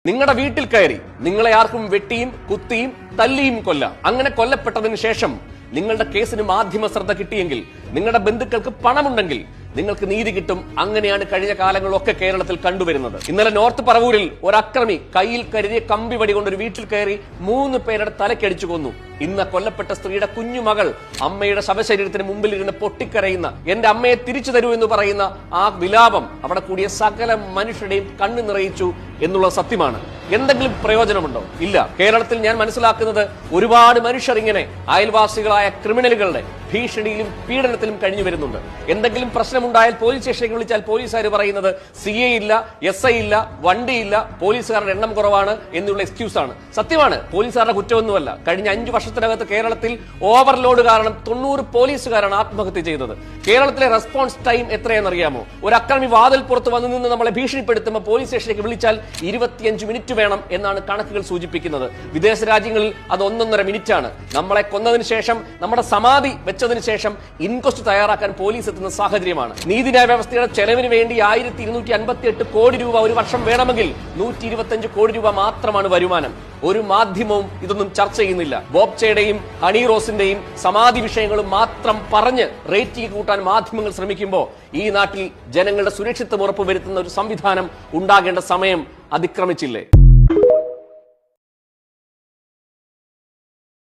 നിങ്ങളുടെ വീട്ടിൽ കയറി നിങ്ങളെ ആർക്കും വെട്ടിയും കുത്തിയും തല്ലിയും കൊല്ലാം. അങ്ങനെ കൊല്ലപ്പെട്ടതിന് ശേഷം നിങ്ങളുടെ കേസിന് മാധ്യമ ശ്രദ്ധ കിട്ടിയെങ്കിൽ, നിങ്ങളുടെ ബന്ധുക്കൾക്ക് പണമുണ്ടെങ്കിൽ നിങ്ങൾക്ക് നീതി കിട്ടും. അങ്ങനെയാണ് കഴിഞ്ഞ കാലങ്ങളൊക്കെ കേരളത്തിൽ കണ്ടുവരുന്നത്. ഇന്നലെ നോർത്ത് പറവൂരിൽ ഒരു അക്രമി കയ്യിൽ കരുതിയ കമ്പി വടി കൊണ്ട് ഒരു വീട്ടിൽ കയറി 3 പേരുടെ തലക്കടിച്ചു കൊന്നു. ഇന്ന് കൊല്ലപ്പെട്ട സ്ത്രീയുടെ കുഞ്ഞുമകൾ അമ്മയുടെ ശവശരീരത്തിന് മുമ്പിൽ ഇരുന്ന് പൊട്ടിക്കരയുന്ന, എന്റെ അമ്മയെ തിരിച്ചു തരൂ എന്ന് പറയുന്ന ആ വിലാപം അവിടെ കൂടിയ സകല മനുഷ്യരുടെയും കണ്ണു നിറയിച്ചു എന്നുള്ള സത്യമാണ്. എന്തെങ്കിലും പ്രയോജനമുണ്ടോ? ഇല്ല. കേരളത്തിൽ ഞാൻ മനസ്സിലാക്കുന്നത് ഒരുപാട് മനുഷ്യർ ഇങ്ങനെ അയൽവാസികളായ ക്രിമിനലുകളുടെ ഭീഷണിയിലും പീഡനത്തിലും കഴിഞ്ഞു വരുന്നുണ്ട്. എന്തെങ്കിലും പ്രശ്നമുണ്ടായാൽ പോലീസ് സ്റ്റേഷനിൽ വിളിച്ചാൽ പോലീസുകാർ പറയുന്നത് CA ഇല്ല, SI ഇല്ല, വണ്ടിയില്ല, പോലീസുകാരുടെ എണ്ണം കുറവാണ് എന്നുള്ള എക്സ്ക്യൂസ് ആണ്. സത്യമാണ്, പോലീസുകാരുടെ കുറ്റമൊന്നുമല്ല. കഴിഞ്ഞ 5 വർഷത്തിനകത്ത് കേരളത്തിൽ ഓവർലോഡ് കാരണം 90 പോലീസുകാരാണ് ആത്മഹത്യ ചെയ്തത്. കേരളത്തിലെ റെസ്പോൺസ് ടൈം എത്രയെന്നറിയാമോ? ഒരു അക്രമി വാതിൽ പുറത്ത് വന്നു നിന്ന് നമ്മളെ ഭീഷണിപ്പെടുത്തുമ്പോൾ പോലീസ് സ്റ്റേഷനിലേക്ക് വിളിച്ചാൽ 25 മിനിറ്റ് വേണം എന്നാണ് കണക്കുകൾ സൂചിപ്പിക്കുന്നത്. വിദേശ രാജ്യങ്ങളിൽ അത് 1.5 മിനിറ്റാണ്. നമ്മളെ കൊന്നതിന് ശേഷം, നമ്മുടെ സമാധി വെച്ചതിന് ശേഷം ഇൻക്വസ്റ്റ് തയ്യാറാക്കാൻ പോലീസ് എത്തുന്ന സാഹചര്യമാണ്. നീതിന്യായ വ്യവസ്ഥയുടെ ചെലവിന് വേണ്ടി 1258 കോടി രൂപ ഒരു വർഷം വേണമെങ്കിൽ 125 കോടി രൂപ മാത്രമാണ് വരുമാനം. ഒരു മാധ്യമവും ഇതൊന്നും ചർച്ച ചെയ്യുന്നില്ല. ബോബ്ചയുടെയും ഹണി റോസിന്റെയും സമാധി വിഷയങ്ങളും മാത്രം പറഞ്ഞ് റേറ്റിംഗ് കൂട്ടാൻ മാധ്യമങ്ങൾ ശ്രമിക്കുമ്പോൾ ഈ നാട്ടിൽ ജനങ്ങളുടെ സുരക്ഷിതത്വം ഉറപ്പുവരുത്തുന്ന ഒരു സംവിധാനം ഉണ്ടാകേണ്ട സമയം അതിക്രമിച്ചില്ലേ?